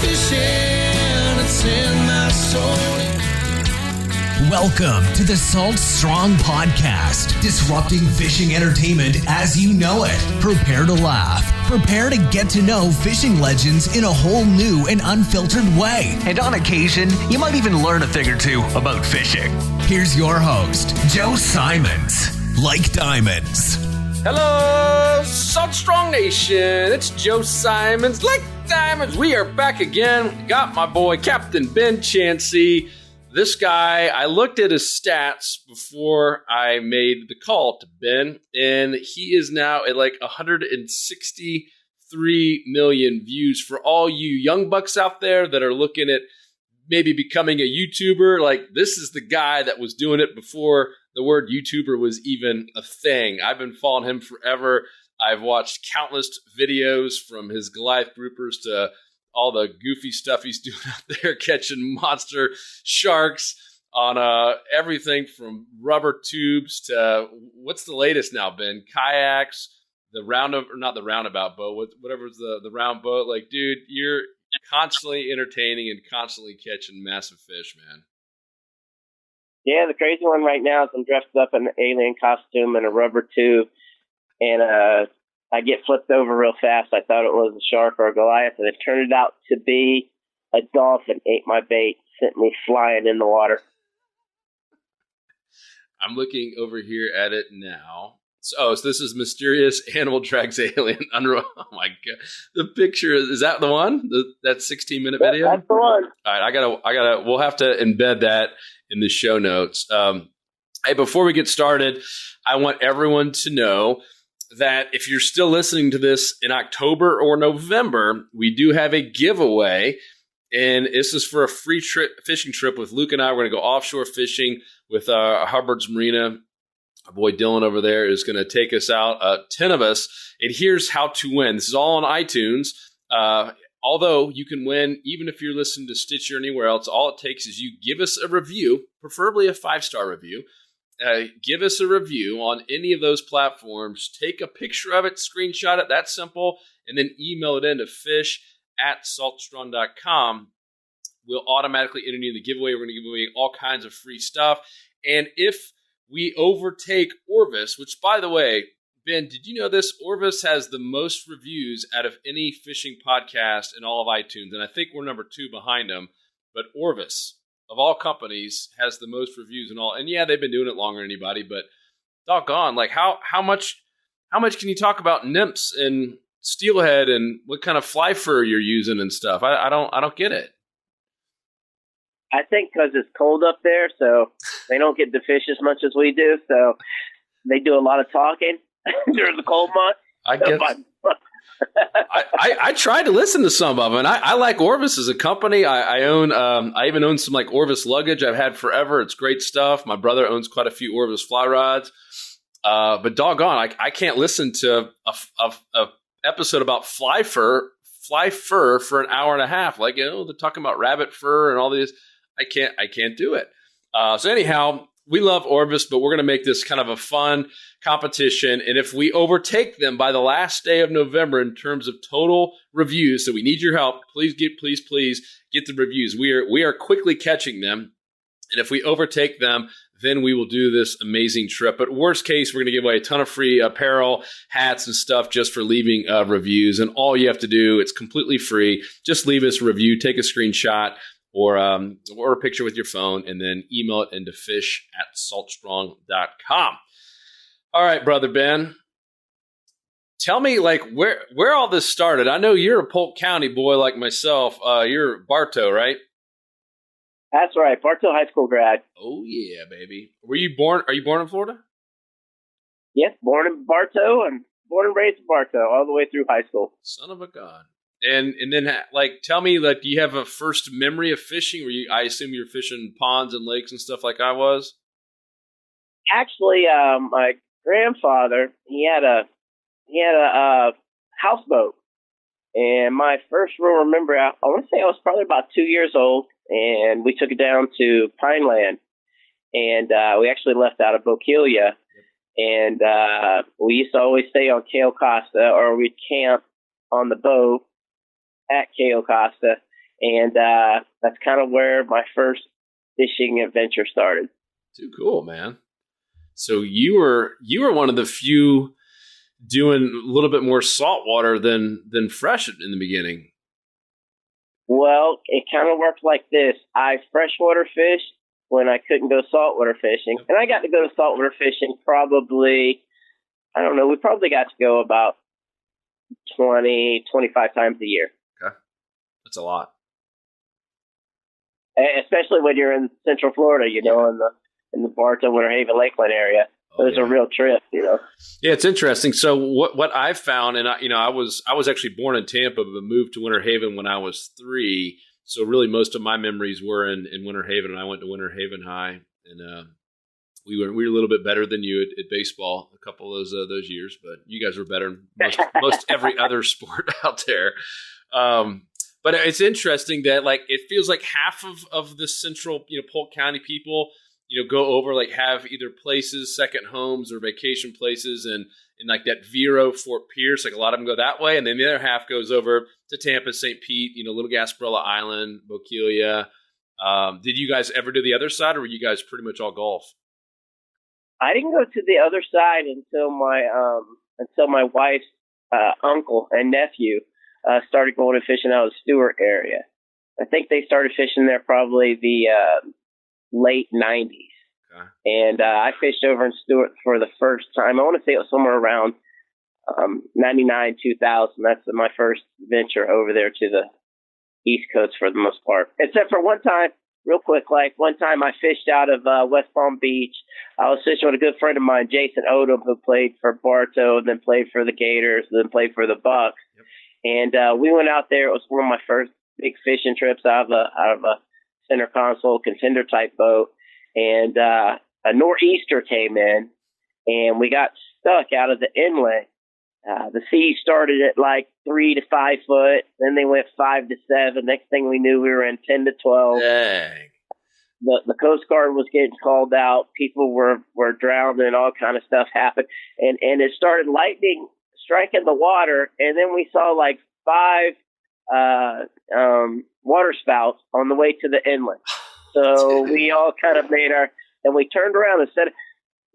fishing, it's in my soul. Welcome to the Salt Strong Podcast, disrupting fishing entertainment as you know it. Prepare to laugh. Prepare to get to know fishing legends in a whole new and unfiltered way. And on occasion, you might even learn a thing or two about fishing. Here's your host, Joe Simons. Like diamonds. Hello, Salt Strong Nation. It's Joe Simons. Like diamonds, we are back again. Got my boy, Captain Ben Chancey. This guy, I looked at his stats before I made the call to Ben, and he is now at like 163 million views. For all you young bucks out there that are looking at maybe becoming a YouTuber, like this is the guy that was doing it before the word YouTuber was even a thing. I've been following him forever. I've watched countless videos from his Goliath Groupers to all the goofy stuff he's doing out there, catching monster sharks on everything from rubber tubes to what's the latest now, Ben? Kayaks, not the roundabout boat, whatever's the round boat. Like, dude, you're constantly entertaining and constantly catching massive fish, man. Yeah, the crazy one right now is I'm dressed up in an alien costume and a rubber tube, and I get flipped over real fast. I thought it was a shark or a Goliath, and it turned out to be a dolphin. Ate my bait, sent me flying in the water. I'm looking over here at it now. So this is mysterious animal tracks alien. Oh my god, the picture is that the one? That 16-minute video? That's the one. All right, I gotta. We'll have to embed that in the show notes. Hey, before we get started, I want everyone to know that if you're still listening to this in October or November, we do have a giveaway, and this is for a free fishing trip with Luke and I. We're going to go offshore fishing with Hubbard's Marina. Our boy Dylan over there is going to take us out, 10 of us, and here's how to win. This is all on iTunes. Although you can win even if you're listening to Stitcher or anywhere else. All it takes is you give us a review, preferably a 5-star review. Give us a review on any of those platforms. Take a picture of it, screenshot it, that's simple, and then email it in to fish@saltstrong.com. We'll automatically enter you in the giveaway. We're going to give away all kinds of free stuff. And if we overtake Orvis, which, by the way, Ben, did you know this? Orvis has the most reviews out of any fishing podcast in all of iTunes, and I think we're number 2 behind him. But Orvis, of all companies, has the most reviews and all. And yeah, they've been doing it longer than anybody, but doggone, like how much can you talk about nymphs and steelhead and what kind of fly fur you're using and stuff? I don't get it. I think because it's cold up there, so they don't get to fish as much as we do. So they do a lot of talking during the cold months. I guess. I tried to listen to some of them, and I like Orvis as a company. I even own some like Orvis luggage I've had forever. It's great stuff. My brother owns quite a few Orvis fly rods. But doggone, I can't listen to a episode about fly fur for an hour and a half. Like, they're talking about rabbit fur and all these. I can't do it. So anyhow, we love Orvis, but we're going to make this kind of a fun competition. And if we overtake them by the last day of November in terms of total reviews, so we need your help. Please get the reviews. We are quickly catching them. And if we overtake them, then we will do this amazing trip. But worst case, we're going to give away a ton of free apparel, hats, and stuff just for leaving reviews. And all you have to do, it's completely free. Just leave us a review, take a screenshot, or a picture with your phone, and then email it into fish@saltstrong.com. All right, Brother Ben. Tell me, like, where all this started. I know you're a Polk County boy like myself. You're Bartow, right? That's right. Bartow High School grad. Oh, yeah, baby. Are you born in Florida? Yes, born in Bartow and born and raised in Bartow all the way through high school. Son of a god. And then, like, tell me, like, do you have a first memory of fishing? I assume you're fishing ponds and lakes and stuff like I was? Actually, my grandfather, he had a houseboat. And my first real remember, I want to say I was probably about 2 years old, and we took it down to Pineland. And we actually left out of Bokeelia. And we used to always stay on Cayo Costa, or we'd camp on the boat at Cayo Costa. And that's kind of where my first fishing adventure started. Too cool, man. So you were one of the few doing a little bit more saltwater than fresh in the beginning. Well, it kind of worked like this. I freshwater fished when I couldn't go saltwater fishing. And I got to go to saltwater fishing probably, I don't know, we probably got to go about 20, 25 times a year. Okay. That's a lot. Especially when you're in Central Florida, you know, in the Bartow, Winterhaven, Lakeland area. So it's a real trip, you know. Yeah, it's interesting. So what I've found, and I was actually born in Tampa, but moved to Winterhaven when I was 3. So really, most of my memories were in Winterhaven, and I went to Winterhaven High, and we were a little bit better than you at baseball a couple of those years, but you guys were better in most every other sport out there. But it's interesting that like it feels like half of the central Polk County people go over, like have either places, second homes, or vacation places, and like that Vero, Fort Pierce, like a lot of them go that way, and then the other half goes over to Tampa, St. Pete, Little Gasparilla Island, Bokeelia. Did you guys ever do the other side, or were you guys pretty much all golf? I didn't go to the other side until my wife's uncle and nephew started going and fishing out of the Stewart area. I think they started fishing there probably the late 90s. Okay. And I fished over in Stewart for the first time. I want to say it was somewhere around 99, 2000. That's my first venture over there to the East Coast for the most part. Except for one time, real quick, like one time I fished out of West Palm Beach. I was fishing with a good friend of mine, Jason Odom, who played for Bartow, then played for the Gators, then played for the Bucks. Yep. And we went out there. It was one of my first big fishing trips out of a center console contender type boat. And a nor'easter came in, and we got stuck out of the inlet. The sea started at like 3 to 5 foot. Then they went 5 to 7. Next thing we knew, we were in 10 to 12. Dang. The Coast Guard was getting called out. People were drowning. All kind of stuff happened. And it started lightning striking the water. And then we saw like 5 water spouts on the way to the inlet. So we all kind of and we turned around and said,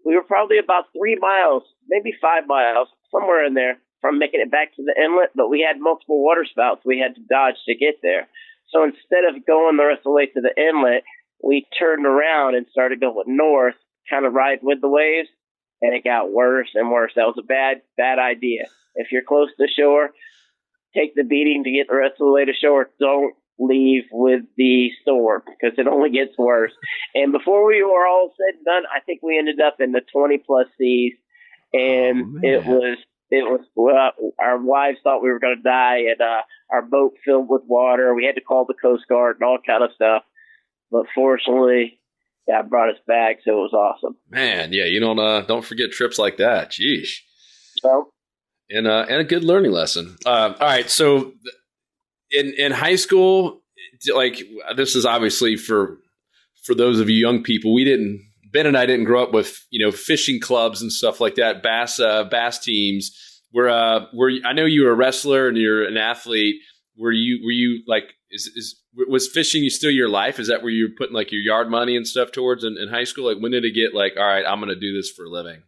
we were probably about 3 miles, maybe 5 miles, somewhere in there from making it back to the inlet, but we had multiple water spouts we had to dodge to get there. So instead of going the rest of the way to the inlet, we turned around and started going north, kind of riding with the waves, and it got worse and worse. That was a bad idea. If you're close to shore, take the beating to get the rest of the way to shore. Don't leave with the storm because it only gets worse. And before we were all said and done, I think we ended up in the 20 plus seas, and it was well, our wives thought we were going to die, and our boat filled with water. We had to call the Coast Guard and all kind of stuff, but fortunately, God brought us back, so it was awesome. Man, yeah, you don't forget trips like that. Jeez. Well, and a good learning lesson. All right, so in high school, like this is obviously for those of you young people, Ben and I didn't grow up with fishing clubs and stuff like that. Bass teams. I know you were a wrestler and you're an athlete. Were you like was fishing still your life? Is that where you were putting like your yard money and stuff towards in high school? Like when did it get like, all right, I'm going to do this for a living?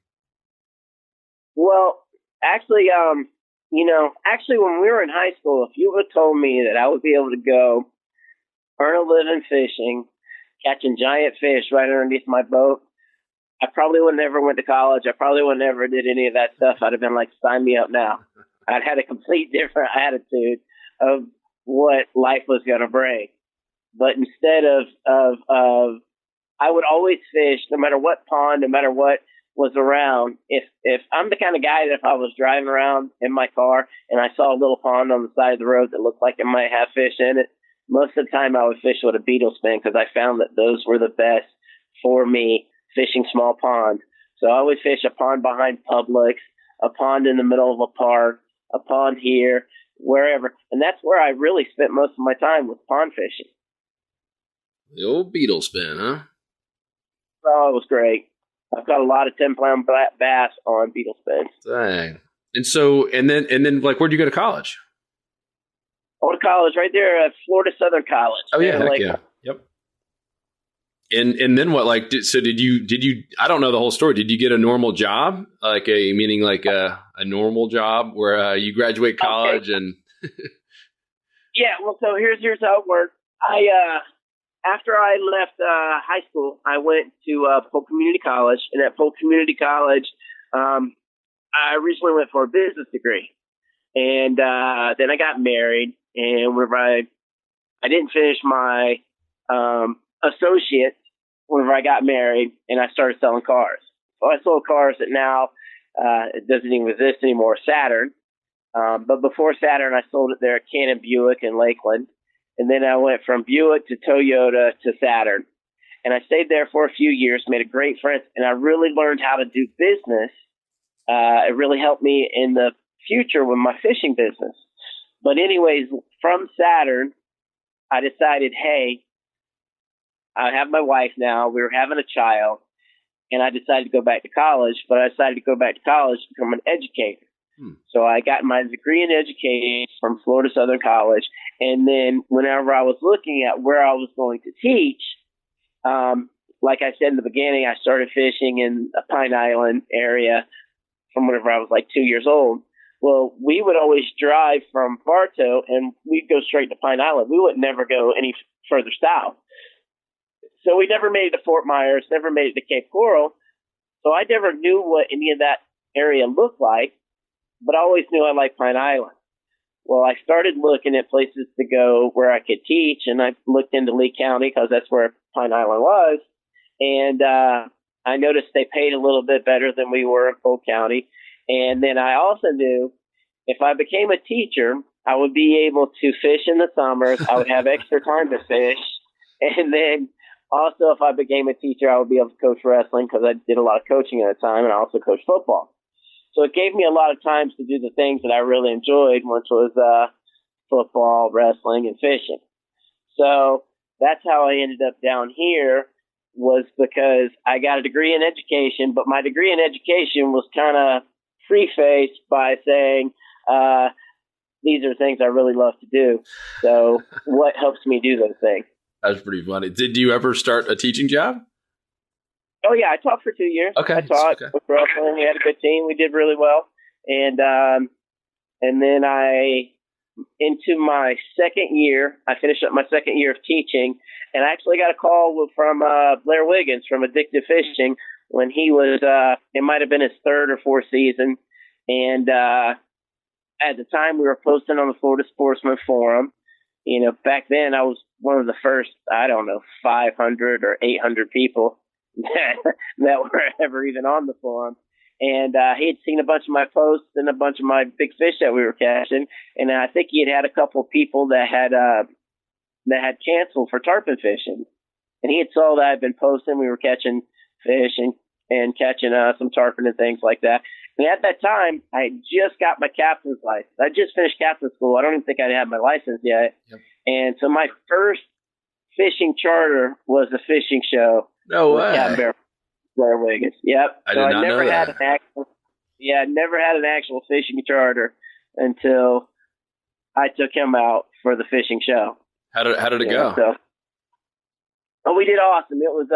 Well, actually, when we were in high school, if you would have told me that I would be able to go earn a living fishing, catching giant fish right underneath my boat, I probably would have never went to college. I probably would have never did any of that stuff. I'd have been like, sign me up now. I'd had a complete different attitude of what life was going to bring. But instead of I would always fish no matter what pond, no matter what was around. If I'm the kind of guy that if I was driving around in my car and I saw a little pond on the side of the road that looked like it might have fish in it, most of the time I would fish with a beetle spin because I found that those were the best for me fishing small ponds. So I would fish a pond behind Publix, a pond in the middle of a park, a pond here, wherever. And that's where I really spent most of my time with pond fishing. The old beetle spin, huh? Oh, it was great. I've got a lot of 10-pound bass on beetle spins. Dang. And so, and then like, where'd you go to college? Old college right there at Florida Southern College. Oh yeah, heck yeah. Yep. And then what? Like, did you? I don't know the whole story. Did you get a normal job, like a normal job where you graduate college and? Yeah. Well, so here's how it worked. After I left high school, I went to Polk Community College, and at Polk Community College, I originally went for a business degree, and then I got married, and whenever I didn't finish my associate. Whenever I got married, and I started selling cars. So I sold cars that now it doesn't even exist anymore, Saturn. But before Saturn, I sold it there at Cannon Buick in Lakeland. And then I went from Buick to Toyota to Saturn. And I stayed there for a few years, made a great friend, and I really learned how to do business. It really helped me in the future with my fishing business. But anyways, from Saturn, I decided, hey, I have my wife now. We were having a child, and I decided to go back to college. But I decided to go back to college to become an educator. So I got my degree in education from Florida Southern College. And then whenever I was looking at where I was going to teach, like I said in the beginning, I started fishing in a Pine Island area from whenever I was like 2 years old. Well, we would always drive from Bartow, and we'd go straight to Pine Island. We would never go any further south. So we never made it to Fort Myers, never made it to Cape Coral. So I never knew what any of that area looked like, but I always knew I liked Pine Island. Well, I started looking at places to go where I could teach, and I looked into Lee County because that's where Pine Island was. And I noticed they paid a little bit better than we were in Polk County. And then I also knew if I became a teacher, I would be able to fish in the summers. I would have extra time to fish. And then also, if I became a teacher, I would be able to coach wrestling because I did a lot of coaching at the time, and I also coached football. So it gave me a lot of times to do the things that I really enjoyed, which was football, wrestling, and fishing. So that's how I ended up down here, was because I got a degree in education, but my degree in education was kind of prefaced by saying, these are things I really love to do. So what helps me do those things? That's pretty funny. Did you ever start a teaching job? Oh, yeah. I taught for 2 years. Okay. I taught with wrestling. We had a good team. We did really well. And then into my second year, I finished up my second year of teaching, and I actually got a call from Blair Wiggins from Addictive Fishing when he was, it might have been his third or fourth season. And at the time, we were posting on the Florida Sportsman Forum. You know, back then I was one of the first, 500 or 800 people that were ever even on the forum. And he had seen a bunch of my posts and a bunch of my big fish that we were catching. And I think he had a couple of people that had canceled for tarpon fishing. And he had saw that I'd been posting. We were catching fish and catching some tarpon and things like that. And at that time, I had just got my captain's license. I just finished captain's school. I don't even think I had my license yet. Yep. And so my first fishing charter was a fishing show. No way. Blair Wiggins. Yep. I never had never had an actual fishing charter until I took him out for the fishing show. How did it go? So, we did awesome. It was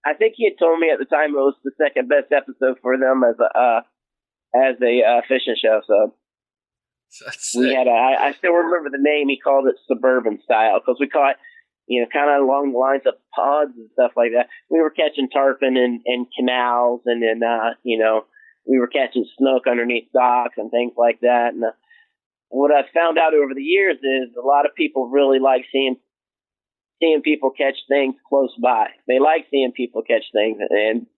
I think he had told me at the time it was the second best episode for them as a fishing show. So that's we had I still remember the name. He called it Suburban Style because we caught, kind of along the lines of pods and stuff like that. We were catching tarpon in canals, and then we were catching snook underneath docks and things like that. And what I've found out over the years is a lot of people really like seeing people catch things close by. They like seeing people catch things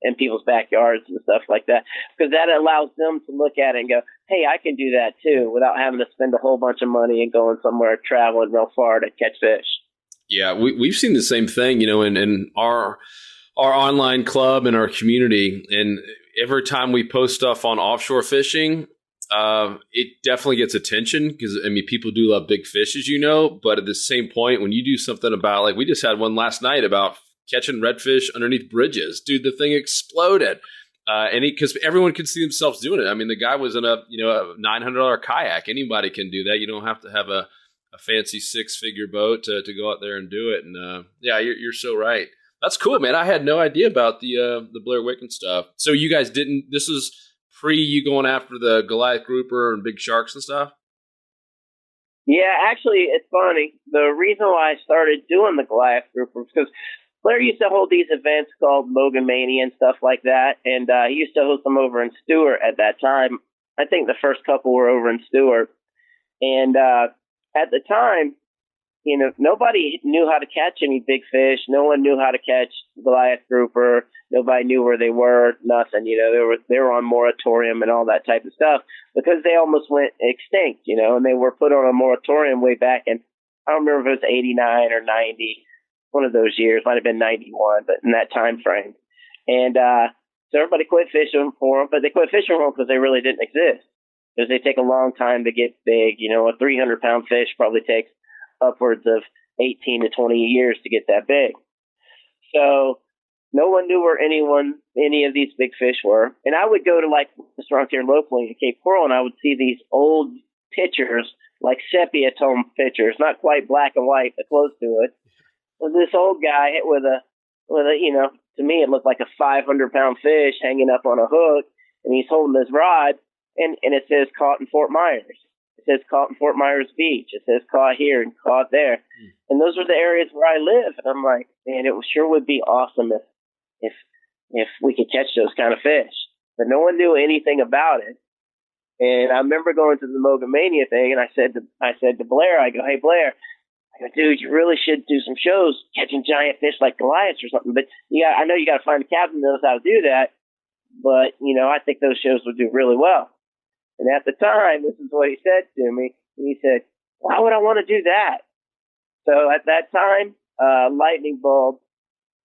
in people's backyards and stuff like that, because that allows them to look at it and go, hey, I can do that too, without having to spend a whole bunch of money and going somewhere, traveling real far to catch fish. Yeah, we've seen the same thing, in our online club and our community. And every time we post stuff on offshore fishing, it definitely gets attention because, people do love big fish, as you know. But at the same point, when you do something about, like we just had one last night about catching redfish underneath bridges, dude, the thing exploded. And because everyone could see themselves doing it. I mean, the guy was in a $900 kayak. Anybody can do that. You don't have to have a fancy 6-figure boat to go out there and do it. And you're so right. That's cool, man. I had no idea about the Blair Wiccan stuff. So you guys didn't. This was pre you going after the Goliath Grouper and big sharks and stuff. Yeah, actually, it's funny. The reason why I started doing the Goliath Grouper was because Blair used to hold these events called Logan Mania and stuff like that, and he used to host them over in Stewart at that time. I think the first couple were over in Stewart. And at the time, nobody knew how to catch any big fish. No one knew how to catch Goliath Grouper. Nobody knew where they were. Nothing. They were on moratorium and all that type of stuff because they almost went extinct. And they were put on a moratorium way back in, I don't remember if it was 89 or 90, one of those years. Might have been 91, but in that time frame. And so everybody quit fishing for them, but they quit fishing for them because they really didn't exist. Because they take a long time to get big. A 300-pound fish probably takes upwards of 18 to 20 years to get that big. So no one knew where any of these big fish were. And I would go to like restaurants here locally in Cape Coral, and I would see these old pictures, like sepia tone pictures, not quite black and white, but close to it. With this old guy with a to me it looked like a 500-pound fish hanging up on a hook, and he's holding his rod, and it says caught in Fort Myers. It says caught in Fort Myers Beach. It says caught here and caught there. And those are the areas where I live. And I'm like, man, it sure would be awesome if we could catch those kind of fish. But no one knew anything about it. And I remember going to the Mogamania thing, and I said to Blair, I go, hey, Blair, dude, you really should do some shows catching giant fish like Goliaths or something. But I know you got to find a captain that knows how to do that. But, I think those shows would do really well. And at the time, this is what he said to me. He said, why would I want to do that? So at that time, lightning bulb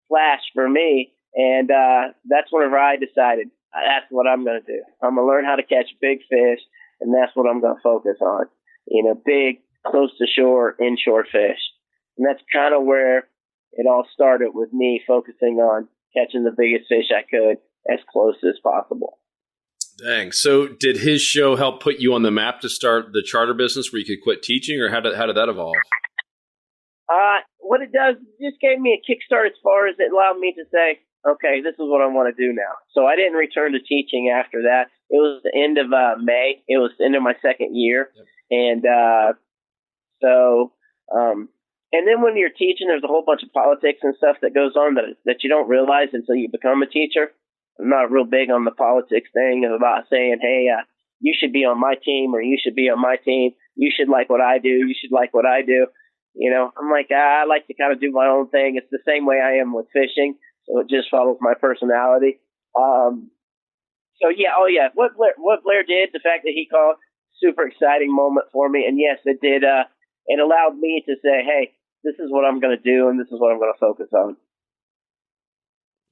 flashed for me. And that's whenever I decided, that's what I'm going to do. I'm going to learn how to catch big fish, and that's what I'm going to focus on. Big, close to shore, inshore fish. And that's kind of where it all started, with me focusing on catching the biggest fish I could as close as possible. Dang. So did his show help put you on the map to start the charter business where you could quit teaching, or how did that evolve? What it does, it just gave me a kickstart as far as it allowed me to say, okay, this is what I want to do now. So I didn't return to teaching after that. It was the end of May. It was the end of my second year. Yep. And and then when you're teaching, there's a whole bunch of politics and stuff that goes on that you don't realize until you become a teacher. I'm not real big on the politics thing about saying, hey, you should be on my team, or you should be on my team. You should like what I do. You should like what I do. I'm like, I like to kind of do my own thing. It's the same way I am with fishing. So it just follows my personality. So yeah. Oh yeah. What Blair did, the fact that he called, super exciting moment for me. And yes, it did. It allowed me to say, hey, this is what I'm going to do, and this is what I'm going to focus on.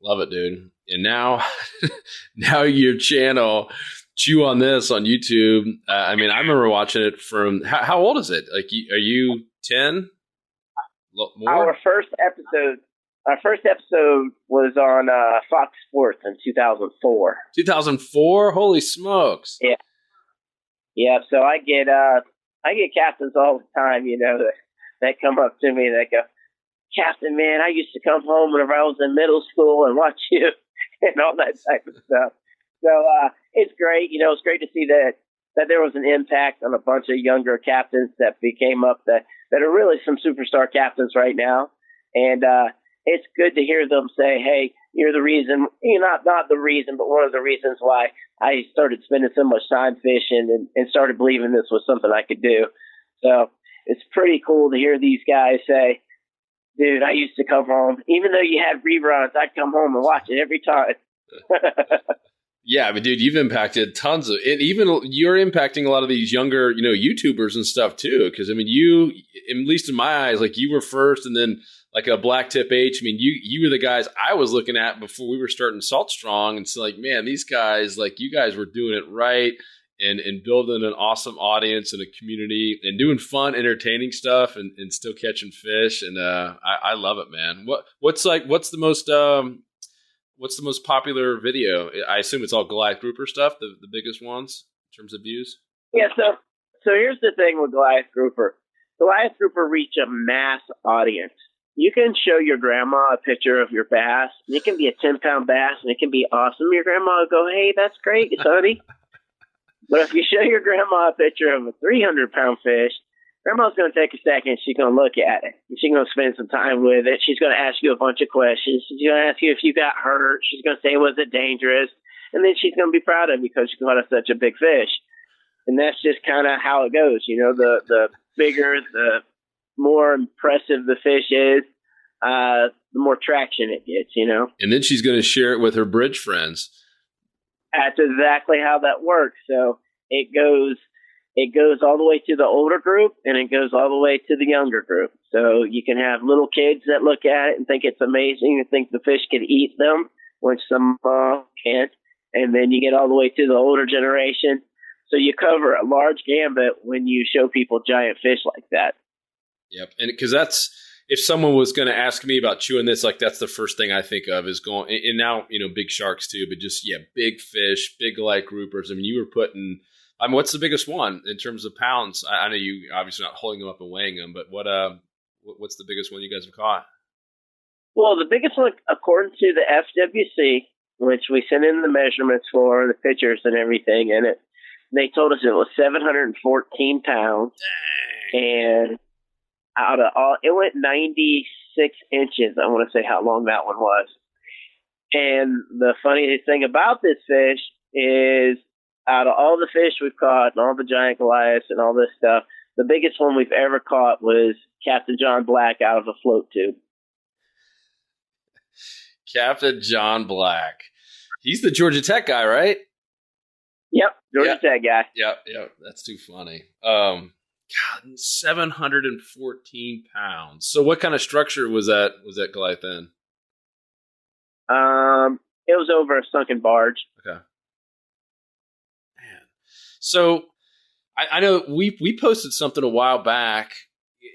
Love it, dude. And now your channel, Chew on This on YouTube. I remember watching it from, how old is it? Like, are you 10? More? Our first episode was on Fox Sports in 2004. 2004? Holy smokes. Yeah. Yeah. So I get captains all the time, that come up to me, that go, Captain, man, I used to come home whenever I was in middle school and watch you and all that type of stuff. So it's great. It's great to see that there was an impact on a bunch of younger captains that became up that are really some superstar captains right now. And it's good to hear them say, hey, you're the reason, not the reason, but one of the reasons why I started spending so much time fishing and started believing this was something I could do. So it's pretty cool to hear these guys say, dude, I used to come home. Even though you had reruns, I'd come home and watch it every time. Yeah, but dude, you've impacted tons of it. Even you're impacting a lot of these younger, YouTubers and stuff too. Because you, at least in my eyes, like you were first, and then like a Black Tip H. You were the guys I was looking at before we were starting Salt Strong, and so like, man, these guys, like you guys were doing it right. And building an awesome audience and a community and doing fun, entertaining stuff and still catching fish. And I love it, man. What's the most what's the most popular video? I assume it's all Goliath Grouper stuff, the biggest ones in terms of views. Yeah. So here's the thing with Goliath Grouper. Goliath Grouper reach a mass audience. You can show your grandma a picture of your bass. And it can be a 10-pound bass, and it can be awesome. Your grandma will go, "Hey, that's great, honey." But if you show your grandma a picture of a 300-pound fish, grandma's going to take a second. She's going to look at it. She's going to spend some time with it. She's going to ask you a bunch of questions. She's going to ask you if you got hurt. She's going to say, "Was it dangerous?" And then she's going to be proud of you because you caught such a big fish. And that's just kind of how it goes. You know, the bigger, the more impressive the fish is, the more traction it gets, you know. And then she's going to share it with her bridge friends. That's exactly how that works. So it goes all the way to the older group, and it goes all the way to the younger group. So you can have little kids that look at it and think it's amazing and think the fish could eat them, which some can't. And then you get all the way to the older generation. So you cover a large gambit when you show people giant fish like that. Yep. And because that's, if someone was going to ask me about chewing this, like that's the first thing I think of is going, and now, you know, big sharks too, but just, yeah, big fish, big Goliath groupers. I mean, you were putting, what's the biggest one in terms of pounds? I know you obviously not holding them up and weighing them, but what's the biggest one you guys have caught? Well, the biggest one, according to the FWC, which we sent in the measurements for, the pictures and everything in it, they told us it was 714 pounds. Dang. And out of all, it went 96 inches. I want to say how long that one was. And the funniest thing about this fish is, out of all the fish we've caught and all the giant Goliaths and all this stuff, the biggest one we've ever caught was Captain John Black out of a float tube. Captain John Black. He's the Georgia Tech guy, right? Yep, Georgia Tech guy. Yep. That's too funny. God, 714 pounds. So what kind of structure was that Goliath in? It was over a sunken barge. Okay. Man. So I know we posted something a while back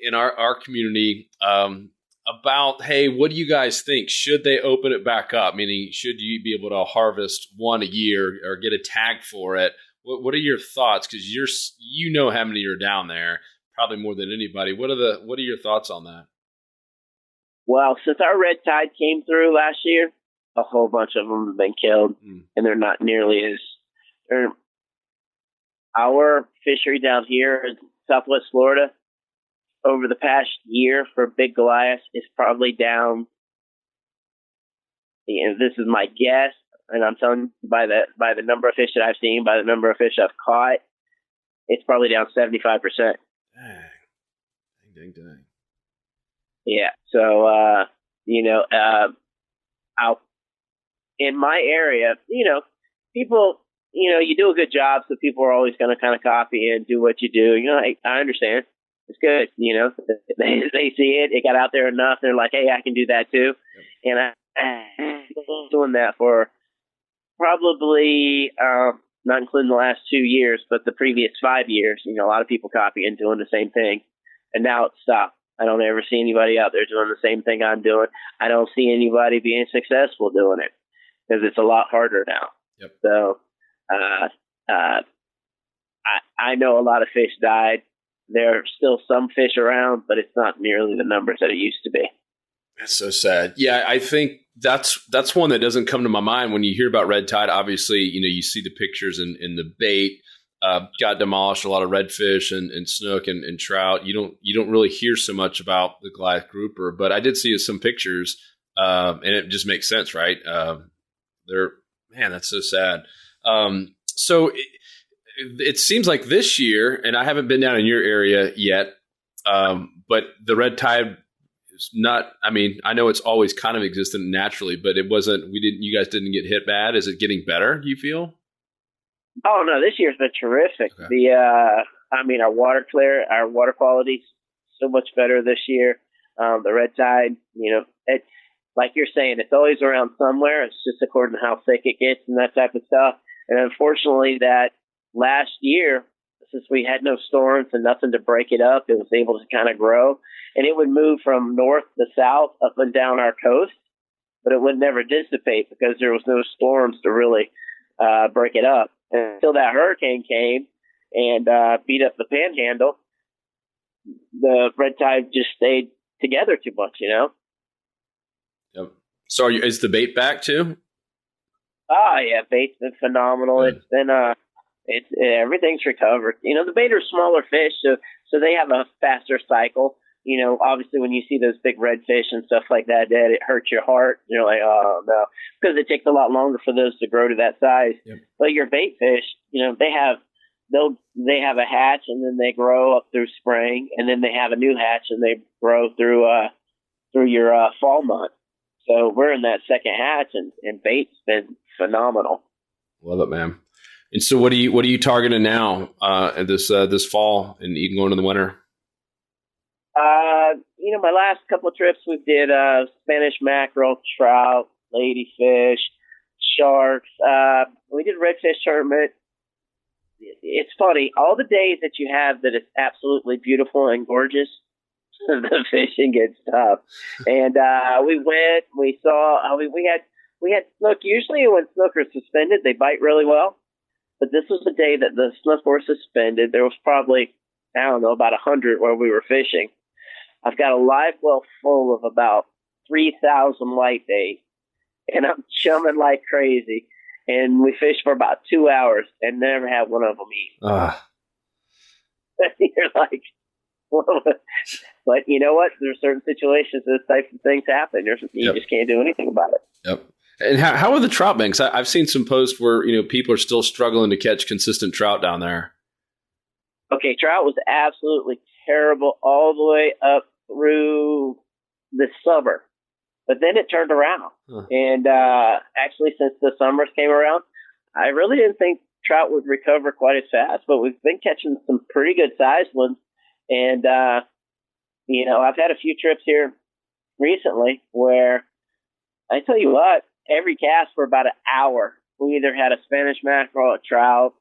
in our community about, hey, what do you guys think? Should they open it back up? Meaning, should you be able to harvest one a year or get a tag for it? What are your thoughts? Because you know how many are down there, probably more than anybody. What are your thoughts on that? Well, since our red tide came through last year, a whole bunch of them have been killed, and they're not nearly as. Our fishery down here in Southwest Florida, over the past year for big Goliath, is probably down. And this is my guess, and I'm telling you by the number of fish that I've seen, by the number of fish I've caught, it's probably down 75%. Dang. Yeah. So, out in my area, people, you do a good job, so people are always going to kind of copy and do what you do. I understand. It's good. They see it. It got out there enough. They're like, hey, I can do that too. Yep. And I've been doing that for probably, not including the last 2 years, but the previous 5 years. A lot of people copy and doing the same thing. And now it's stopped. I don't ever see anybody out there doing the same thing I'm doing. I don't see anybody being successful doing it because it's a lot harder now. Yep. So, I know a lot of fish died. There are still some fish around, but it's not nearly the numbers that it used to be. That's so sad. Yeah, I think that's one that doesn't come to my mind when you hear about red tide. Obviously, you see the pictures and the bait got demolished. A lot of redfish and snook and trout. You don't really hear so much about the Goliath grouper, but I did see some pictures, and it just makes sense, right? That's so sad. So it seems like this year, and I haven't been down in your area yet, but the red tide is not. I mean, I know it's always kind of existed naturally, but it wasn't. You guys didn't get hit bad. Is it getting better? Do you feel? Oh no, this year's been terrific. Okay. Our water quality's so much better this year. The red tide, it's like you're saying, it's always around somewhere. It's just according to how thick it gets and that type of stuff. And unfortunately, that last year, since we had no storms and nothing to break it up, it was able to kind of grow. And it would move from north to south up and down our coast. but it would never dissipate because there was no storms to really break it up. And until that hurricane came and beat up the panhandle, the red tide just stayed together too much, you know? Yep. So is the bait back too? Oh, yeah, bait's been phenomenal. Good. It's been everything's recovered. You know, the bait are smaller fish, so they have a faster cycle. You know, obviously when you see those big redfish and stuff like that, it hurts your heart. You're like, oh no, because it takes a lot longer for those to grow to that size. Yep. But your bait fish, you know, they have a hatch and then they grow up through spring, and then they have a new hatch and they grow through your fall month. So we're in that second hatch, and bait's been phenomenal. Love it, man. And so what are you targeting now this fall and even going into the winter? You know, my last couple of trips we did Spanish mackerel, trout, ladyfish, sharks. We did redfish tournament. It's funny, all the days that you have that it's absolutely beautiful and gorgeous, the fishing gets tough. And we went, we saw, we had snook. Usually when snook are suspended, they bite really well. But this was the day that the snook were suspended. There was probably, I don't know, about 100 where we were fishing. I've got a live well full of about 3,000 light bait, and I'm chumming like crazy. And we fished for about 2 hours and never had one of them eat. You're like, well, but you know what? There's certain situations those types of things happen. You just can't do anything about it. Yep. And how are the trout banks? I've seen some posts where, you know, people are still struggling to catch consistent trout down there. Okay, trout was absolutely terrible all the way up through the summer. But then it turned around. Huh. And actually, since the summers came around, I really didn't think trout would recover quite as fast. But we've been catching some pretty good-sized ones. And, you know, I've had a few trips here recently where I tell you what, every cast for about an hour, we either had a Spanish mackerel, a trout,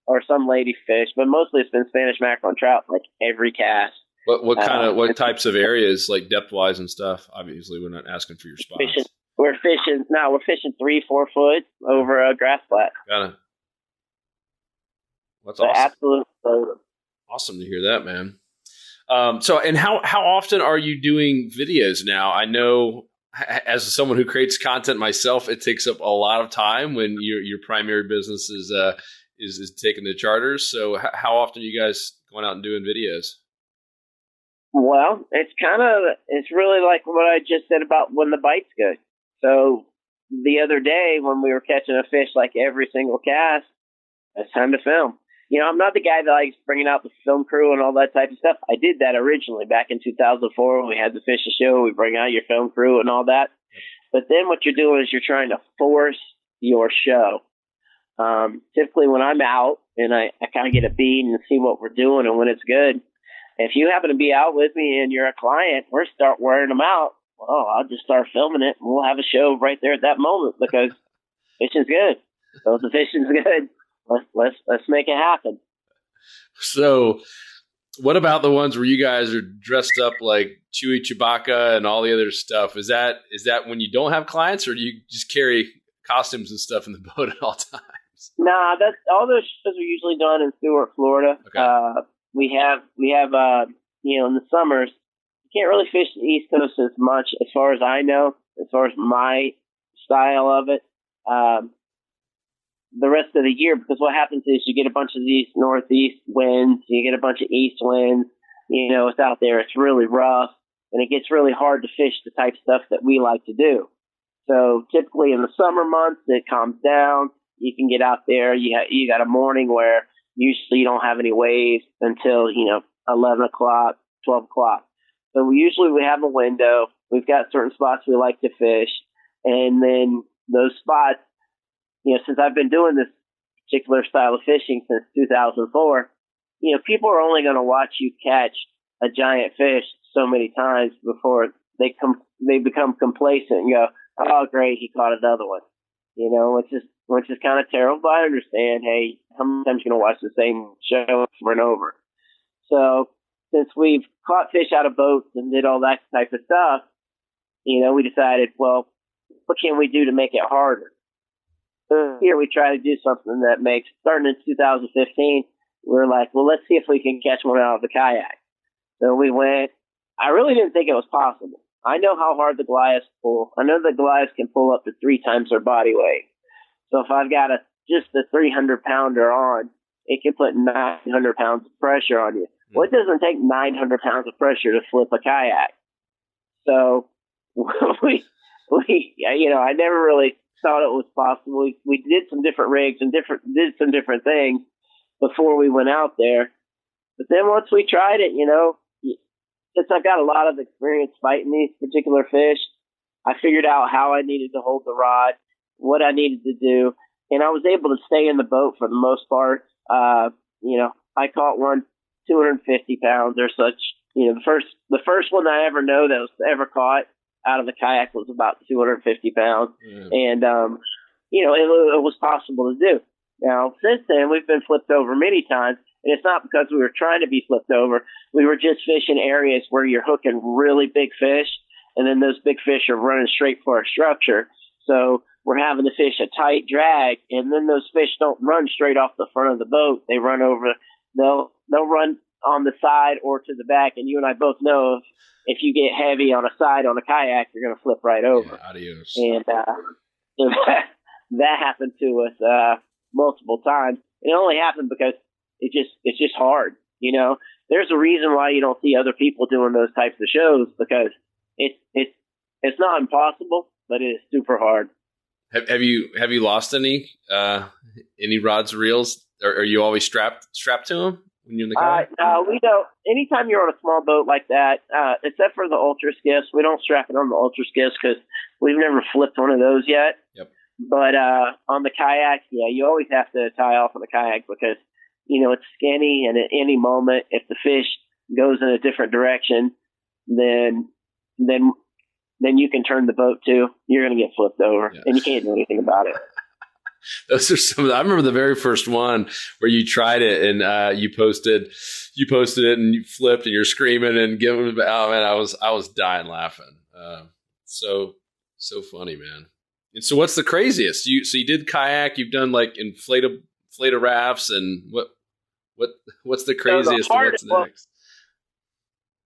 or some ladyfish. But mostly it's been Spanish mackerel and trout, like every cast. What types of areas, like depth wise and stuff? Obviously, we're not asking for your spots. We're fishing 3-4 foot over a grass flat. Got it. That's awesome. Absolutely. Awesome to hear that, man. So how often are you doing videos now? I know as someone who creates content myself, it takes up a lot of time when your primary business is taking the charters. So how often are you guys going out and doing videos? Well, it's really like what I just said about when the bite's good. So the other day when we were catching a fish like every single cast, it's time to film. You know, I'm not the guy that likes bringing out the film crew and all that type of stuff. I did that originally back in 2004 when we had the fishing show. We bring out your film crew and all that. But then what you're doing is you're trying to force your show. Typically when I'm out and I kind of get a beat and see what we're doing and when it's good, if you happen to be out with me and you're a client, we're start wearing them out. Well, I'll just start filming it and we'll have a show right there at that moment because fishing's good. So if the fishing's good, let's make it happen. So what about the ones where you guys are dressed up like Chewy Chewbacca and all the other stuff? Is that when you don't have clients, or do you just carry costumes and stuff in the boat at all times? Nah, that's all those shows are usually done in Stuart, Florida. Okay. We have you know, in the summers, you can't really fish the East Coast as much as far as I know, as far as my style of it. The rest of the year, because what happens is you get a bunch of these northeast winds, you get a bunch of east winds, you know, it's out there, it's really rough, and it gets really hard to fish the type of stuff that we like to do. So typically in the summer months, it calms down, you can get out there, you got a morning where usually you don't have any waves until, you know, 11 o'clock, 12 o'clock. So we have a window, we've got certain spots we like to fish, and then those spots, you know, since I've been doing this particular style of fishing since 2004, you know, people are only going to watch you catch a giant fish so many times before they become complacent and go, oh, great, he caught another one. You know, which is kind of terrible, but I understand, hey, how many times are you going to watch the same show over and over? So since we've caught fish out of boats and did all that type of stuff, you know, we decided, well, what can we do to make it harder? Here we try to do something that makes, starting in 2015, we're like, well, let's see if we can catch one out of the kayak. So we went. I really didn't think it was possible. I know how hard the Goliaths pull. I know the Goliaths can pull up to 3 times their body weight. So if I've got just a 300-pounder on, it can put 900 pounds of pressure on you. Well, it doesn't take 900 pounds of pressure to flip a kayak. So I never really thought it was possible. We did some different rigs and did some different things before we went out there. But then once we tried it, since I've got a lot of experience fighting these particular fish, I figured out how I needed to hold the rod, what I needed to do, and I was able to stay in the boat for the most part. I caught one 250 pounds or such. The first one I ever know that was ever caught out of the kayak was about 250 pounds. And, it was possible to do. Now, since then, we've been flipped over many times, and it's not because we were trying to be flipped over. We were just fishing areas where you're hooking really big fish, and then those big fish are running straight for a structure. So we're having to fish a tight drag, and then those fish don't run straight off the front of the boat. They run over, they'll run on the side or to the back, and you and I both know if you get heavy on a side on a kayak, you're going to flip right over. Yeah, adios. And that happened to us multiple times. It only happened because it's just hard. There's a reason why you don't see other people doing those types of shows, because it's not impossible, but it is super hard. Have you lost any rods or reels? Or are you always strapped to them when you're in the kayak? No, we don't. Anytime you're on a small boat like that, except for the ultra skiffs, we don't strap it on the ultra skiffs because we've never flipped one of those yet. Yep. But on the kayak, yeah, you always have to tie off on the kayak because it's skinny, and at any moment, if the fish goes in a different direction, then you can turn the boat too. You're going to get flipped over, and you can't do anything about it. Those are some. I remember the very first one where you tried it and you posted it and you flipped and you're screaming and giving. Oh man, I was dying laughing. So funny, man. And so, what's the craziest? You did kayak. You've done like inflatable rafts, and what's the craziest? And what's next?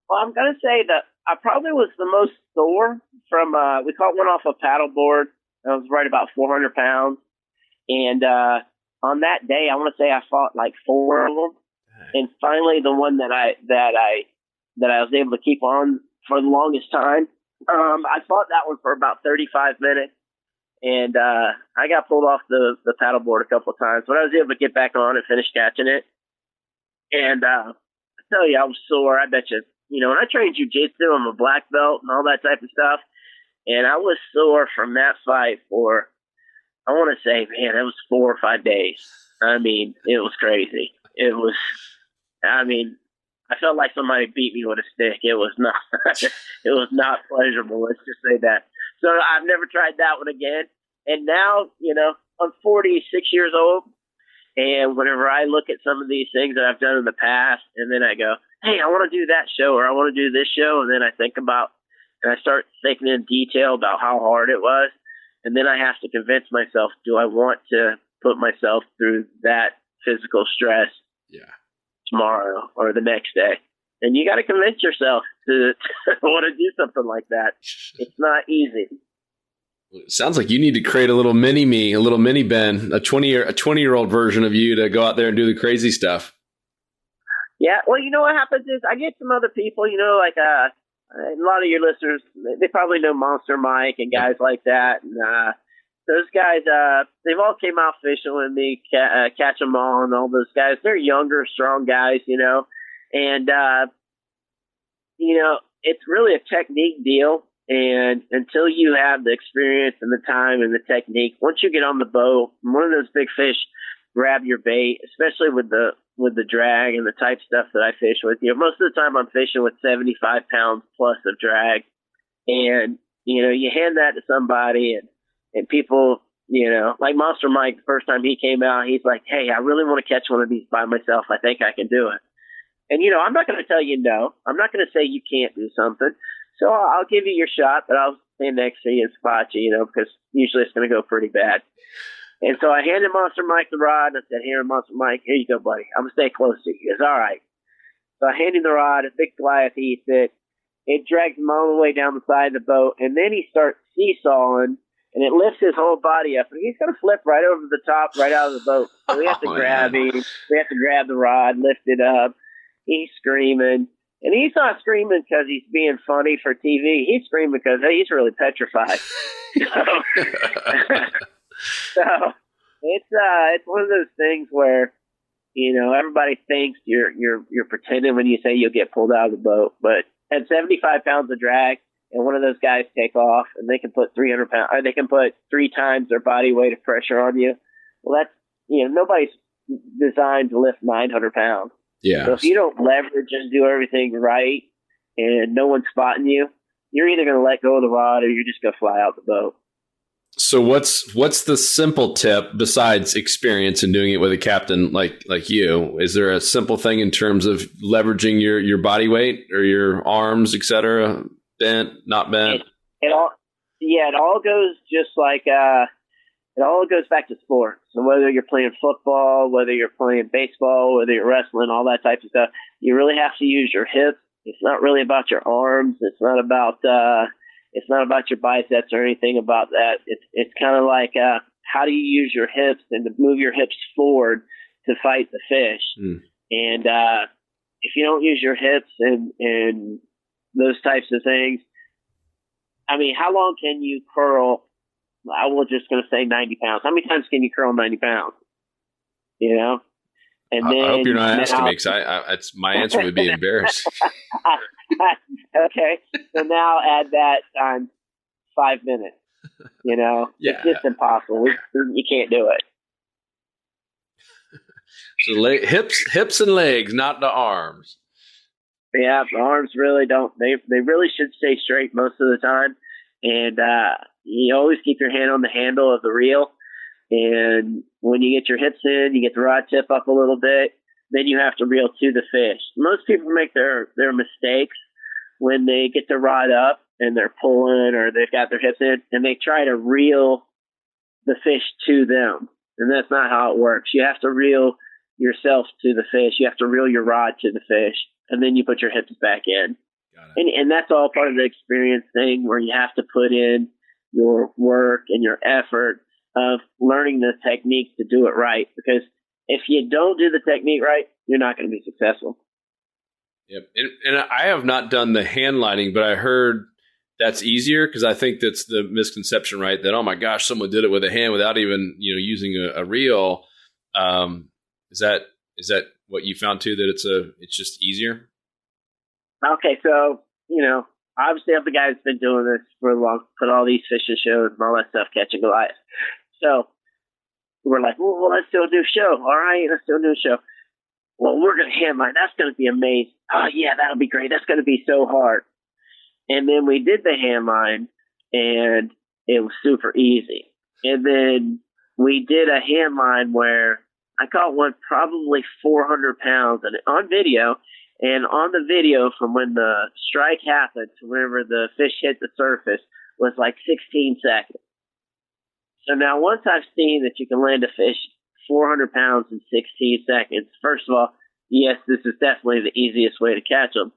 Well, I'm gonna say that I probably was the most sore from. We caught one off a paddleboard. That was right about 400 pounds. And on that day, I want to say I fought like 4 of them, and finally the one that I was able to keep on for the longest time. I fought that one for about 35 minutes, and I got pulled off the paddleboard a couple of times, but I was able to get back on and finish catching it. And I tell you, I was sore. I bet you. When I trained jiu-jitsu, I'm a black belt and all that type of stuff, and I was sore from that fight for. I want to say, man, it was 4 or 5 days. I mean, it was crazy. I felt like somebody beat me with a stick. It was not pleasurable. Let's just say that. So I've never tried that one again. And now, I'm 46 years old. And whenever I look at some of these things that I've done in the past, and then I go, hey, I want to do that show, or I want to do this show. And then I start thinking in detail about how hard it was. And then I have to convince myself, do I want to put myself through that physical stress tomorrow or the next day? And you got to convince yourself to want to do something like that. It's not easy. It sounds like you need to create a little mini me, a little mini Ben, a 20-year-old version of you to go out there and do the crazy stuff. Yeah. Well, what happens is I get some other people, like a lot of your listeners, they probably know Monster Mike and guys like that. And those guys, they've all came out fishing with me, Catch 'em All, and all those guys. They're younger, strong guys, and it's really a technique deal. And until you have the experience and the time and the technique, once you get on the boat, one of those big fish grab your bait, especially with the drag and the type stuff that I fish with. Most of the time I'm fishing with 75 pounds plus of drag, and you hand that to somebody, and people, like Monster Mike, the first time he came out, he's like, hey, I really want to catch one of these by myself. I think I can do it. And I'm not going to tell you no. I'm not going to say you can't do something. So I'll give you your shot, but I'll stand next to you and spot you, because usually it's going to go pretty bad. And so I handed Monster Mike the rod, and I said, here, Monster Mike, here you go, buddy. I'm going to stay close to you. He goes, all right. So I hand him the rod, a big Goliath eats it. It drags him all the way down the side of the boat, and then he starts seesawing, and it lifts his whole body up, and he's going to flip right over the top, right out of the boat. So we have to grab him. We have to grab the rod, lift it up. He's screaming. And he's not screaming because he's being funny for TV. He's screaming because he's really petrified. So it's one of those things where, everybody thinks you're pretending when you say you'll get pulled out of the boat. But at 75 pounds of drag, and one of those guys take off, and they can put 300 pounds, or they can put 3 times their body weight of pressure on you. Well, that's nobody's designed to lift 900 pounds. Yeah. So if you don't leverage and do everything right, and no one's spotting you, you're either going to let go of the rod or you're just going to fly out the boat. So what's the simple tip besides experience and doing it with a captain like you? Is there a simple thing in terms of leveraging your body weight or your arms, et cetera, bent, not bent? It all goes just like it all goes back to sports. So whether you're playing football, whether you're playing baseball, whether you're wrestling, all that type of stuff, you really have to use your hips. It's not really about your arms. It's not about your biceps or anything about that. It's kind of like how do you use your hips and to move your hips forward to fight the fish. And if you don't use your hips and those types of things, I mean, how long can you curl? I was just going to say 90 pounds. How many times can you curl 90 pounds? And then, I hope you're not asking me because my answer would be embarrassed. Okay. So now add that times 5 minutes. Yeah. It's just impossible. You can't do it. So hips and legs, not the arms. Yeah, the arms really don't. They really should stay straight most of the time. And you always keep your hand on the handle of the reel. And when you get your hips in, you get the rod tip up a little bit, then you have to reel to the fish. Most people make their mistakes when they get the rod up and they're pulling or they've got their hips in and they try to reel the fish to them. And that's not how it works. You have to reel yourself to the fish. You have to reel your rod to the fish, and then you put your hips back in. And that's all part of the experience thing where you have to put in your work and your effort of learning the technique to do it right. Because if you don't do the technique right, you're not going to be successful. Yep. And I have not done the hand lining, but I heard that's easier because I think that's the misconception, right? That, oh my gosh, someone did it with a hand without even, using a reel. Is that what you found too, that it's just easier? Okay. So, obviously I'm the guy that's been doing this for a long, put all these fishing shows and all that stuff, catching Goliath. So we're like, well, let's do a new show. All right, let's do a new show. Well, we're going to hand line. That's going to be amazing. Oh, yeah, that'll be great. That's going to be so hard. And then we did the hand line, and it was super easy. And then we did a hand line where I caught one probably 400 pounds on video. And on the video from when the strike happened to whenever the fish hit the surface was like 16 seconds. So now once I've seen that you can land a fish 400 pounds in 16 seconds, first of all, yes, this is definitely the easiest way to catch them.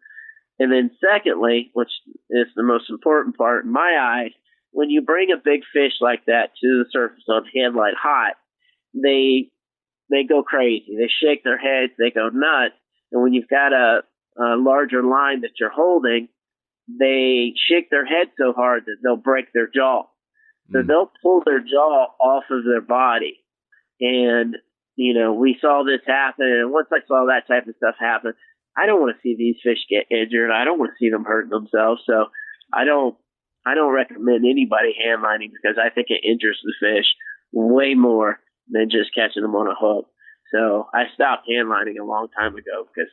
And then secondly, which is the most important part in my eyes, when you bring a big fish like that to the surface on hand line hot, they go crazy. They shake their heads. They go nuts. And when you've got a larger line that you're holding, they shake their head so hard that they'll break their jaw. So they'll pull their jaw off of their body. And, we saw this happen. And once I saw that type of stuff happen, I don't want to see these fish get injured. I don't want to see them hurt themselves. So I don't recommend anybody hand lining because I think it injures the fish way more than just catching them on a hook. So I stopped hand lining a long time ago because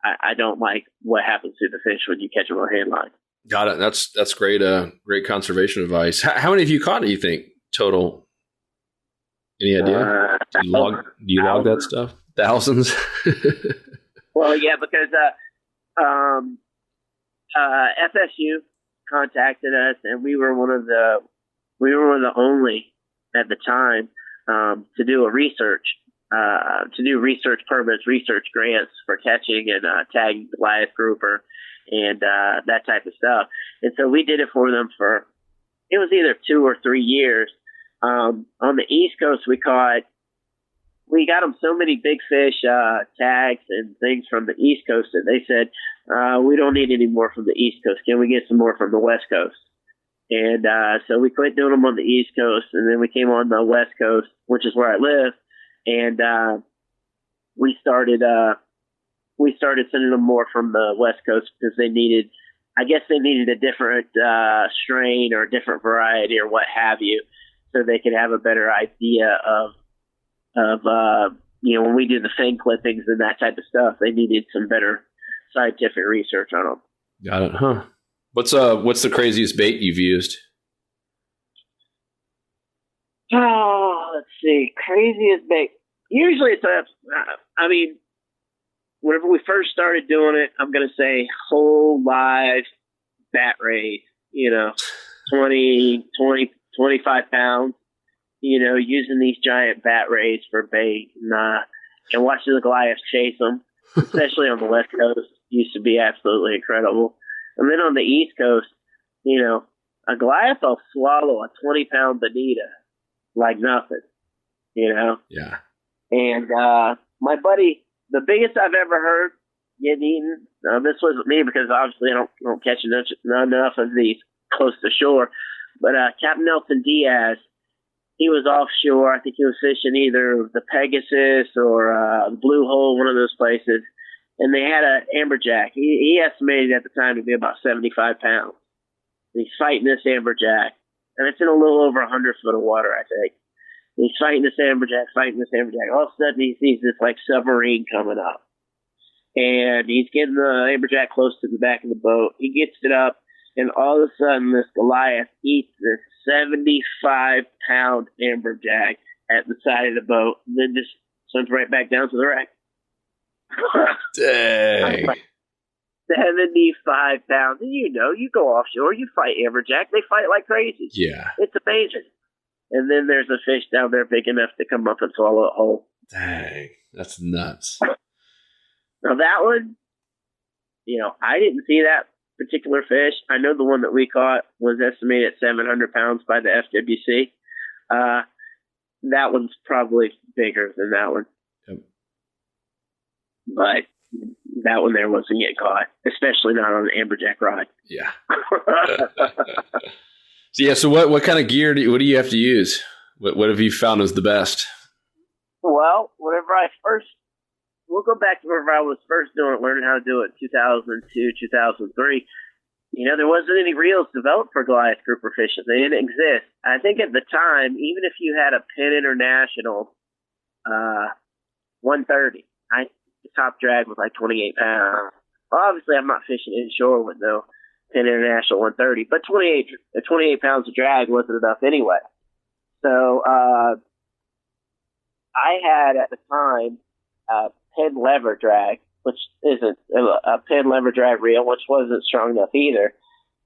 I don't like what happens to the fish when you catch them on hand line. Got it. That's great. Great conservation advice. How many have you caught? Do you think total? Any idea? Do you log that stuff? Thousands. Well, yeah, because FSU contacted us, and we were one of the only at the time to do research permits, research grants for catching and tagging Goliath Grouper and that type of stuff. And so we did it for them for, it was either 2 or 3 years. On the East Coast, we got them so many big fish tags and things from the East Coast that they said, we don't need any more from the East Coast. Can we get some more from the West Coast? And so we quit doing them on the East Coast, and then we came on the West Coast, which is where I live, and we started sending them more from the West Coast because they needed a different strain or a different variety or what have you, so they could have a better idea of when we do the fin clippings and that type of stuff, they needed some better scientific research on them. Got it, huh? What's the craziest bait you've used? Oh, let's see. Craziest bait. Usually it's whenever we first started doing it, I'm going to say whole live bat rays, 20, 25 pounds, using these giant bat rays for bait and watching the Goliaths chase them, especially on the West Coast, used to be absolutely incredible. And then on the East Coast, a Goliath will swallow a 20-pound bonita like nothing, Yeah. And my buddy, the biggest I've ever heard getting eaten, this wasn't me because obviously I don't catch enough of these close to shore, but Captain Nelson Diaz, he was offshore. I think he was fishing either the Pegasus or the Blue Hole, one of those places. And they had an amberjack. He estimated at the time to be about 75 pounds. And he's fighting this amberjack. And it's in a little over 100 foot of water, I think. And he's fighting this amberjack. All of a sudden, he sees this, submarine coming up. And he's getting the amberjack close to the back of the boat. He gets it up, and all of a sudden, this Goliath eats this 75-pound amberjack at the side of the boat, and then just swims right back down to the wreck. Dang. 75 pounds. And you go offshore, you fight amberjack, they fight like crazy. Yeah. It's amazing. And then there's a fish down there big enough to come up and swallow it whole. Dang. That's nuts. Now that one, I didn't see that particular fish. I know the one that we caught was estimated at 700 pounds by the FWC. That one's probably bigger than that one. Yep. But that one there wasn't getting caught, especially not on an amberjack rod. Yeah. So what kind of gear what do you have to use? What have you found is the best? Well, we'll go back to whenever I was first learning how to do it in 2002, 2003. There wasn't any reels developed for Goliath grouper fishing. They didn't exist. I think at the time, even if you had a Penn International 130, the top drag was like 28 pounds. Well, obviously, I'm not fishing inshore with no Penn International 130, but 28 pounds of drag wasn't enough anyway. So I had at the time a Penn lever drag, which isn't a Penn lever drag reel, which wasn't strong enough either.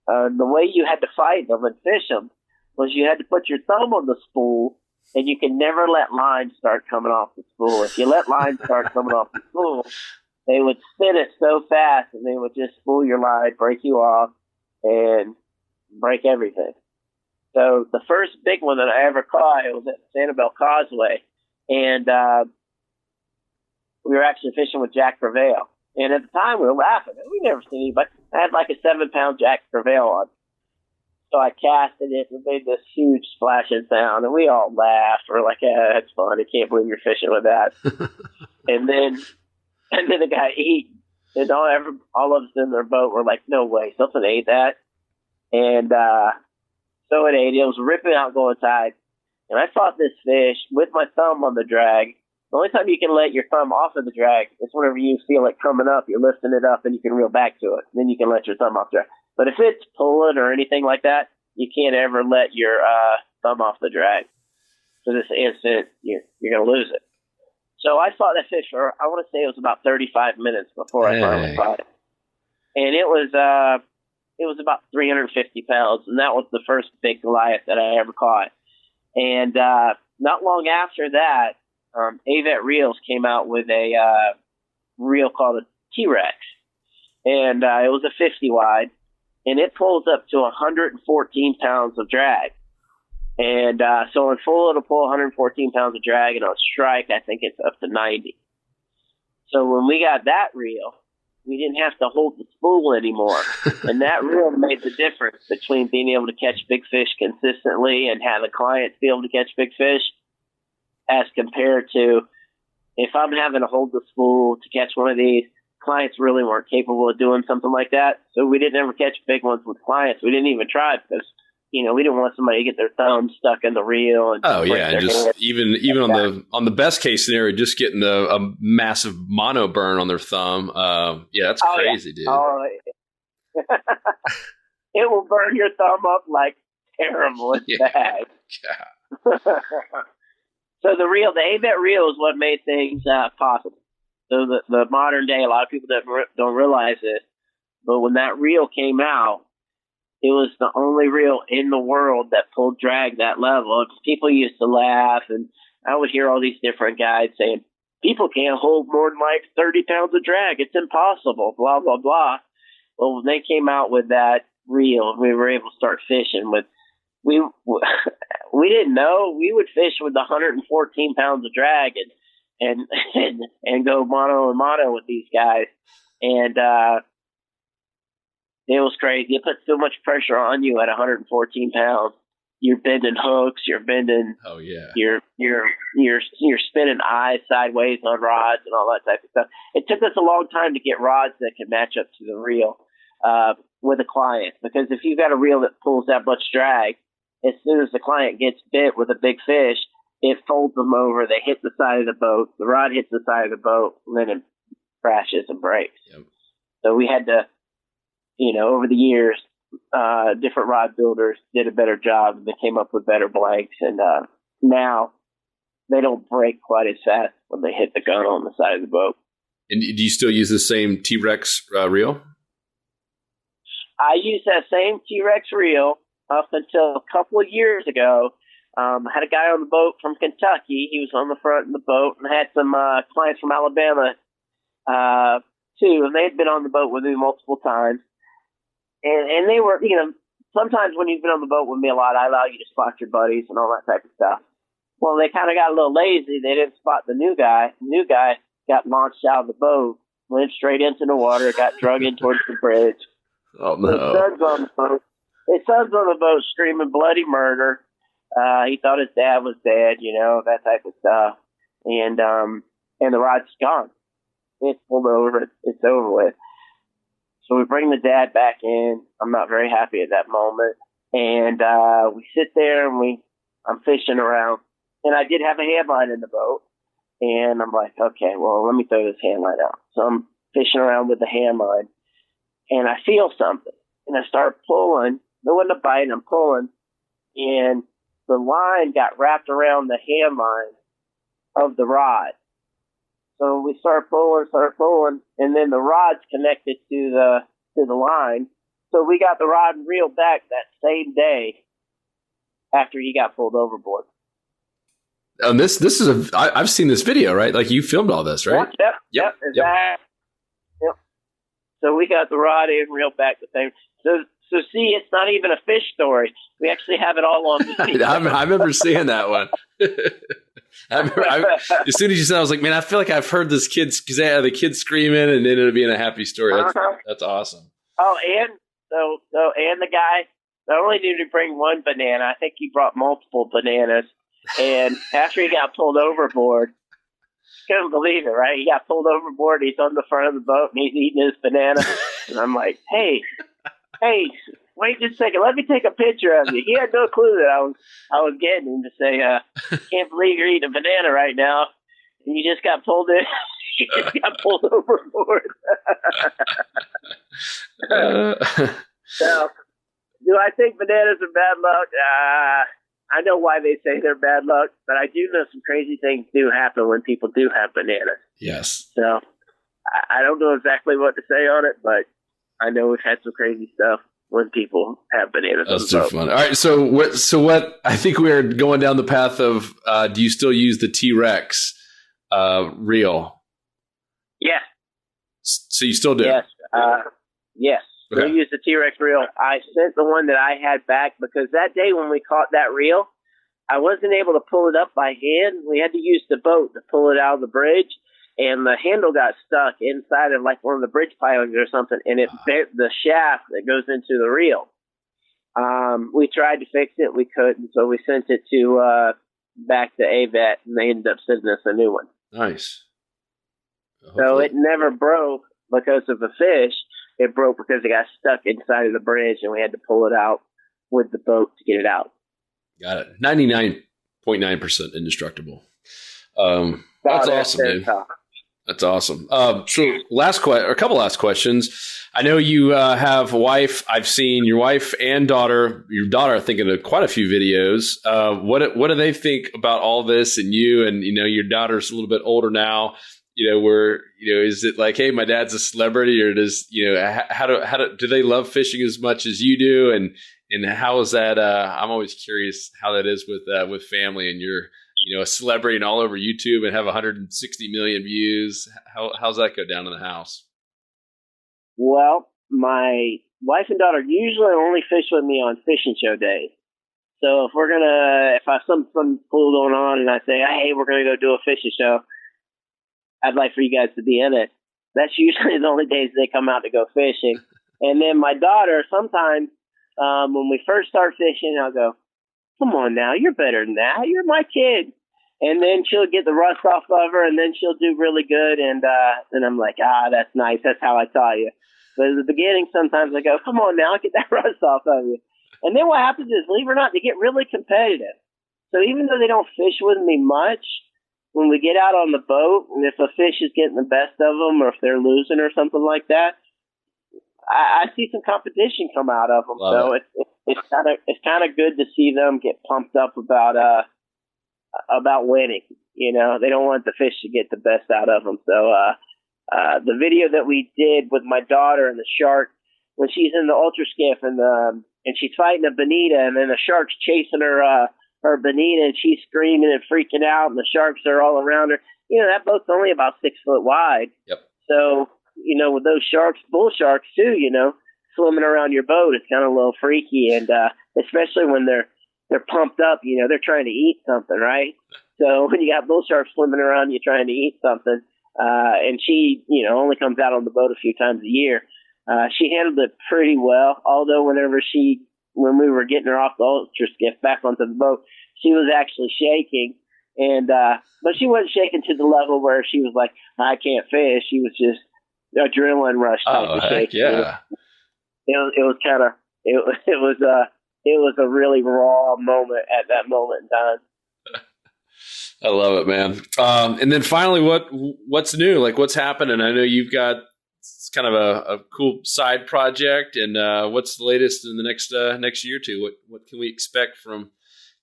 The way you had to fight them and fish them was you had to put your thumb on the spool, and you can never let lines start coming off the spool. If you let lines start coming off the spool, they would spin it so fast, and they would just spool your line, break you off, and break everything. So the first big one that I ever caught, it was at Sanibel Causeway, and we were actually fishing with Jack Prevail. And at the time, we were laughing. We never seen anybody. I had like a 7-pound Jack Prevail on. So I casted it and made this huge splashing sound, and we all laughed. We're like, that's fun. I can't believe you're fishing with that. and then the guy ate, and all of us in their boat were like, no way, something ate that. And so it ate. It was ripping out going tight. And I fought this fish with my thumb on the drag. The only time you can let your thumb off of the drag is whenever you feel it coming up, you're lifting it up and you can reel back to it. Then you can let your thumb off the drag. But if it's pulling or anything like that, you can't ever let your thumb off the drag. So this instant, you're going to lose it. So I fought that fish for, I want to say it was about 35 minutes before I finally fought it. And it was it was about 350 pounds, and that was the first big Goliath that I ever caught. And not long after that, Avett Reels came out with a reel called a TRex, and it was a 50 wide, and it pulls up to 114 pounds of drag. And so in full, it'll pull 114 pounds of drag, and on strike, I think it's up to 90. So when we got that reel, we didn't have to hold the spool anymore. And that reel made the difference between being able to catch big fish consistently and having clients be able to catch big fish as compared to if I'm having to hold the spool to catch one of these, clients really weren't capable of doing something like that. So we didn't ever catch big ones with clients. We didn't even try because, we didn't want somebody to get their thumb stuck in the reel. And and just even on the best case scenario, just getting a massive mono burn on their thumb. That's crazy, dude. It will burn your thumb up like terrible. It's bad. Yeah. So the Avett reel is what made things possible. So the modern day, a lot of people don't realize it, but when that reel came out, it was the only reel in the world that pulled drag that level. People used to laugh, and I would hear all these different guys saying, people can't hold more than like 30 pounds of drag. It's impossible, blah, blah, blah. Well, when they came out with that reel, we were able to start fishing with, we didn't know. We would fish with 114 pounds of drag and go mono and mono with these guys. And, it was crazy. It put so much pressure on you at 114 pounds. You're bending hooks. You're bending. Oh yeah. You're spinning eyes sideways on rods and all that type of stuff. It took us a long time to get rods that can match up to the reel with a client, because if you've got a reel that pulls that much drag, as soon as the client gets bit with a big fish, it folds them over. They hit the side of the boat. The rod hits the side of the boat, and then it crashes and breaks. Yep. So we had to. Over the years, different rod builders did a better job. They came up with better blanks, and now they don't break quite as fast when they hit the gun on the side of the boat. And do you still use the same TRex reel? I use that same TRex reel up until a couple of years ago. I had a guy on the boat from Kentucky. He was on the front of the boat, and had some clients from Alabama too, and they had been on the boat with me multiple times. And they were, sometimes when you've been on the boat with me a lot, I allow you to spot your buddies and all that type of stuff. Well, they kind of got a little lazy. They didn't spot the new guy. The new guy got launched out of the boat, went straight into the water, got drug in towards the bridge. Oh, no. His son's on the boat screaming bloody murder. He thought his dad was dead, that type of stuff. And the rod's gone. It's pulled over. It's over with. So we bring the dad back in. I'm not very happy at that moment. And we sit there and I'm fishing around. And I did have a hand line in the boat. And I'm like, okay, well, let me throw this hand line out. So I'm fishing around with the hand line. And I feel something. And I start pulling. There wasn't a bite. I'm pulling. And the line got wrapped around the hand line of the rod. So we start pulling, and then the rod's connected to the line. So we got the rod and reel back that same day after he got pulled overboard. And this is I've seen this video, right? Like you filmed all this, right? Yep. So we got the rod and reel back the same. So see, it's not even a fish story. We actually have it all on video. I remember seeing that one. As soon as you said, I was like, man, I feel like I've heard this the kids screaming, and then it'll be in a happy story. That's awesome. Oh, and and the guy not only did he bring one banana, I think he brought multiple bananas. And after he got pulled overboard, couldn't believe it, right? He got pulled overboard. He's on the front of the boat, and he's eating his banana. And I'm like, hey, wait just a second. Let me take a picture of you. He had no clue that I was getting him to say, can't believe you're eating a banana right now. And you just got pulled in. You just got pulled overboard. So, do I think bananas are bad luck? I know why they say they're bad luck, but I do know some crazy things do happen when people do have bananas. Yes. So, I don't know exactly what to say on it, but I know we've had some crazy stuff. when people have bananas. That's too fun. All right, so what? I think we're going down the path of. Do you still use the TRex reel? Yeah. So you still do? Yes. Yes. Okay. We use the TRex reel. I sent the one that I had back because that day when we caught that reel, I wasn't able to pull it up by hand. We had to use the boat to pull it out of the bridge, and the handle got stuck inside of like one of the bridge pilings or something, and it bent the shaft that goes into the reel. We tried to fix it. We couldn't, so we sent it to back to AVET, and they ended up sending us a new one. Nice. So it never broke because of a fish. It broke because it got stuck inside of the bridge, and we had to pull it out with the boat to get it out. Got it. 99.9% indestructible. That's awesome, dude. That's awesome. So a couple last questions. I know you have a wife. I've seen your wife and daughter. Your daughter, I think, in quite a few videos. What do they think about all this and you? And your daughter's a little bit older now. Is it like, hey, my dad's a celebrity, or does how do they love fishing as much as you do? And how is that? I'm always curious how that is with family, and you're a celebrity and all over YouTube and have 160 million views. How's that go down in the house? Well, my wife and daughter usually only fish with me on fishing show days. So if I have something cool going on and I say, hey, we're gonna go do a fishing show, I'd like for you guys to be in it. That's usually the only days they come out to go fishing. And then my daughter, sometimes when we first start fishing, I'll go, come on now, you're better than that. You're my kid. And then she'll get the rust off of her, and then she'll do really good. And then I'm like, that's nice. That's how I taught you. But at the beginning, sometimes I go, come on now, get that rust off of you. And then what happens is, believe it or not, they get really competitive. So even though they don't fish with me much, when we get out on the boat, and if a fish is getting the best of them, or if they're losing or something like that, I see some competition come out of them. So it's kind of good to see them get pumped up about winning. They don't want the fish to get the best out of them. So the video that we did with my daughter and the shark, when she's in the ultra skiff and she's fighting a bonita, and then the shark's chasing her bonita, and she's screaming and freaking out, and the sharks are all around her. That boat's only about 6 foot wide. Yep. So, with those sharks, bull sharks too, swimming around your boat, it's kind of a little freaky. And especially when they're pumped up, they're trying to eat something, right? So when you got bull sharks swimming around you trying to eat something, and she, only comes out on the boat a few times a year, she handled it pretty well. Although when we were getting her off the ultra skiff back onto the boat, she was actually shaking. And but she wasn't shaking to the level where she was like, I can't fish. She was just adrenaline rush type of shaking. Yeah. It was a really raw moment at that moment in time. I love it, man. And then finally, what's new? Like, what's happening? I know you've got kind of a cool side project, and what's the latest in the next year or two? What can we expect from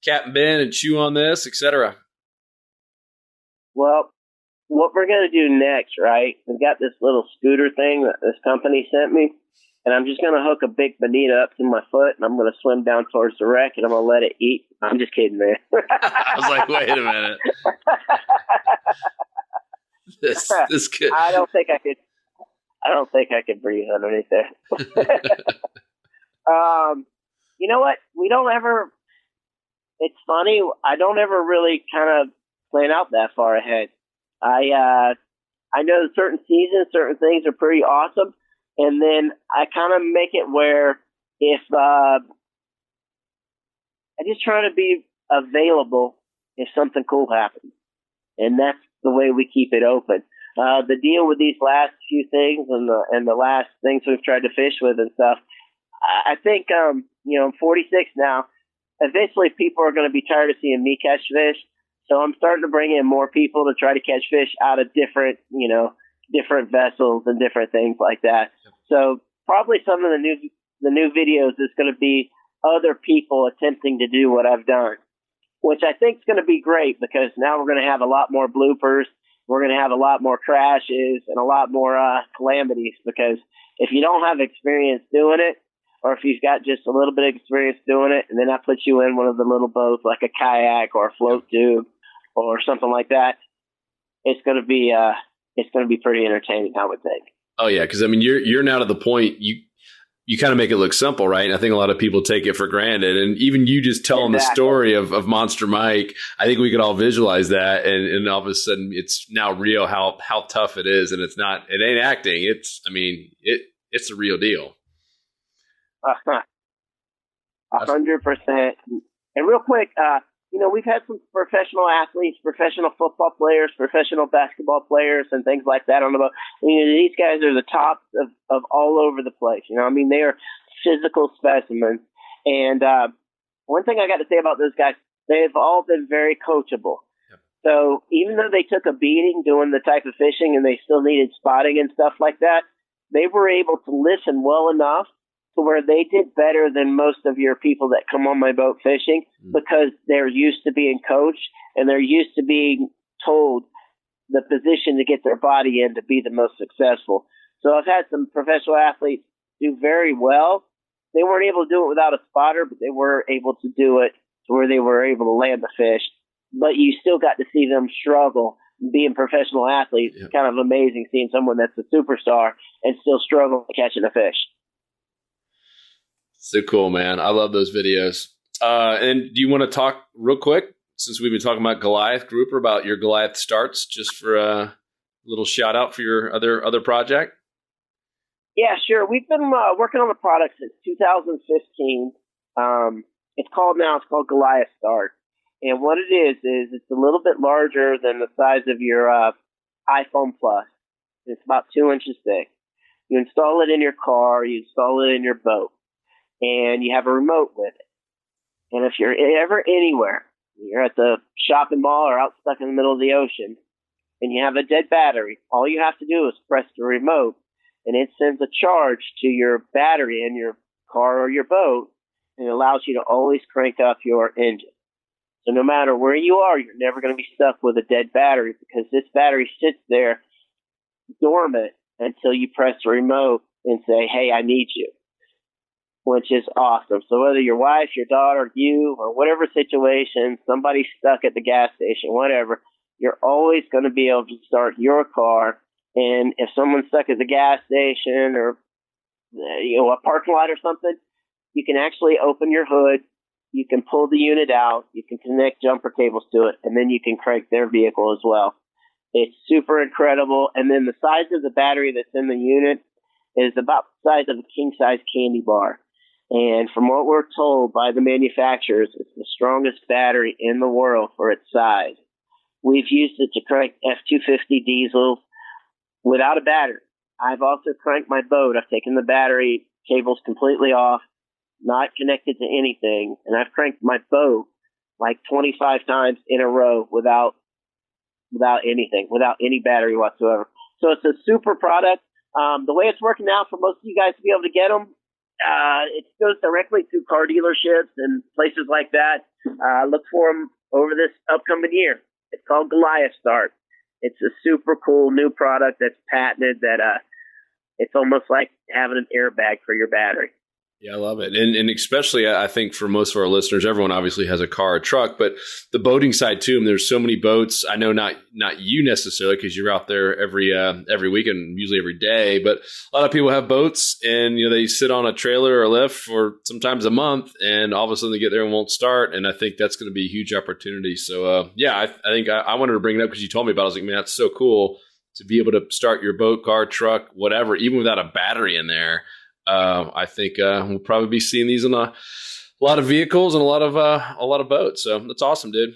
Capt and Ben and Chew on this, etc.? Well, what we're going to do next, right? We've got this little scooter thing that this company sent me, and I'm just going to hook a big bonita up to my foot, and I'm going to swim down towards the wreck, and I'm going to let it eat. I'm just kidding, man. I was like, wait a minute. This could. I don't think I could breathe underneath there. You know what? We don't ever. It's funny. I don't ever really kind of plan out that far ahead. I know certain seasons, certain things are pretty awesome, and then I kind of make it where if I just try to be available if something cool happens, and that's the way we keep it open. The deal with these last few things and the last things we've tried to fish with and stuff, I think I'm 46 now. Eventually, people are going to be tired of seeing me catch fish. So I'm starting to bring in more people to try to catch fish out of different vessels and different things like that. So probably some of the new videos is going to be other people attempting to do what I've done, which I think is going to be great because now we're going to have a lot more bloopers. We're going to have a lot more crashes and a lot more calamities, because if you don't have experience doing it, or if you've got just a little bit of experience doing it, and then I put you in one of the little boats like a kayak or a float tube or something like that, it's going to be pretty entertaining, I would think. Oh yeah, because I mean you're now to the point you kind of make it look simple, right? And I think a lot of people take it for granted. And even you just telling the story of Monster Mike, I think we could all visualize that. And all of a sudden it's now real how tough it is. And it ain't acting. It's the real deal. 100%. And real quick, we've had some professional athletes, professional football players, professional basketball players, and things like that on the boat. These guys are the tops of all over the place. They are physical specimens. And one thing I got to say about those guys, they've all been very coachable. Yep. So even though they took a beating doing the type of fishing and they still needed spotting and stuff like that, they were able to listen well enough to where they did better than most of your people that come on my boat fishing because they're used to being coached and they're used to being told the position to get their body in to be the most successful. So I've had some professional athletes do very well. They weren't able to do it without a spotter, but they were able to do it to where they were able to land the fish. But you still got to see them struggle being professional athletes. It's kind of amazing seeing someone that's a superstar and still struggle catching a fish. So cool, man. I love those videos. And do you want to talk real quick, since we've been talking about Goliath Grouper, about your Goliath Starts, just for a little shout out for your other project? Yeah, sure. We've been working on the product since 2015. It's called Goliath Start. And what it is it's a little bit larger than the size of your iPhone Plus. It's about 2 inches thick. You install it in your car, you install it in your boat, and you have a remote with it. And if you're ever anywhere, you're at the shopping mall or out stuck in the middle of the ocean, and you have a dead battery, all you have to do is press the remote, and it sends a charge to your battery in your car or your boat, and it allows you to always crank up your engine. So no matter where you are, you're never going to be stuck with a dead battery because this battery sits there dormant until you press the remote and say, hey, I need you, which is awesome. So whether your wife, your daughter, you, or whatever situation, somebody's stuck at the gas station, whatever, you're always going to be able to start your car. And if someone's stuck at the gas station or a parking lot or something, you can actually open your hood. You can pull the unit out, you can connect jumper cables to it, and then you can crank their vehicle as well. It's super incredible. And then the size of the battery that's in the unit is about the size of a king-size candy bar. And from what we're told by the manufacturers, it's the strongest battery in the world for its size. We've used it to crank F-250 diesels without a battery. I've also cranked my boat. I've taken the battery cables completely off, not connected to anything, and I've cranked my boat like 25 times in a row without anything, without any battery whatsoever. So it's a super product. The way it's working out for most of you guys to be able to get them, it goes directly to car dealerships and places like that. Look for them over this upcoming year. It's called Goliath Start. It's a super cool new product that's patented that it's almost like having an airbag for your battery. Yeah, I love it. And especially, I think for most of our listeners, everyone obviously has a car or truck, but the boating side too, and there's so many boats. I know not you necessarily because you're out there every weekend, usually every day, but a lot of people have boats and, they sit on a trailer or lift for sometimes a month and all of a sudden they get there and won't start. And I think that's going to be a huge opportunity. So, I think I wanted to bring it up because you told me about it. I was like, man, that's so cool to be able to start your boat, car, truck, whatever, even without a battery in there. I think we'll probably be seeing these in a lot of vehicles and a lot of boats. So that's awesome, dude.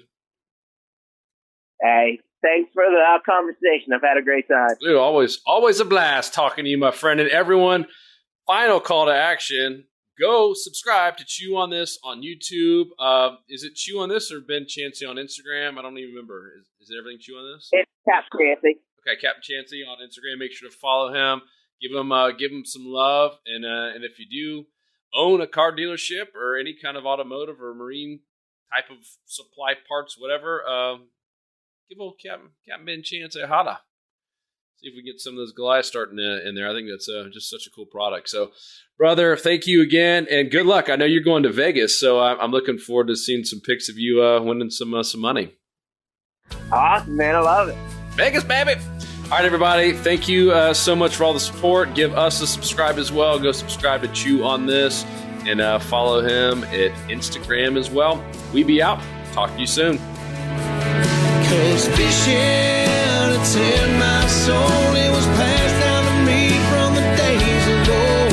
Hey, thanks for the conversation. I've had a great time. Dude, always a blast talking to you, my friend. And everyone, final call to action. Go subscribe to Chew on This on YouTube. Is it Chew on This or Ben Chancey on Instagram? I don't even remember. Is it everything Chew on This? It's Capt Chancey. Okay, Capt Chancey on Instagram. Make sure to follow him. Give him some love, and if you do own a car dealership or any kind of automotive or marine type of supply parts, whatever, give old Captain Ben Chance a holla. See if we get some of those Goliath Start in there. I think that's just such a cool product. So, brother, thank you again, and good luck. I know you're going to Vegas, so I'm looking forward to seeing some pics of you winning some money. Awesome, man. I love it. Vegas, baby. All right, everybody. Thank you so much for all the support. Give us a subscribe as well. Go subscribe to Chew on This and follow him at Instagram as well. We be out. Talk to you soon. 'Cause fishing, it's in my soul. It was passed down to me from the days of old.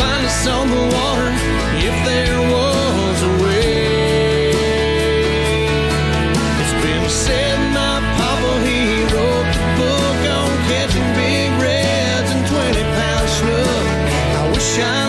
Find us on the water if there was a way. It's been said my papa, he wrote the book on catching big reds and 20-pound snook. I wish I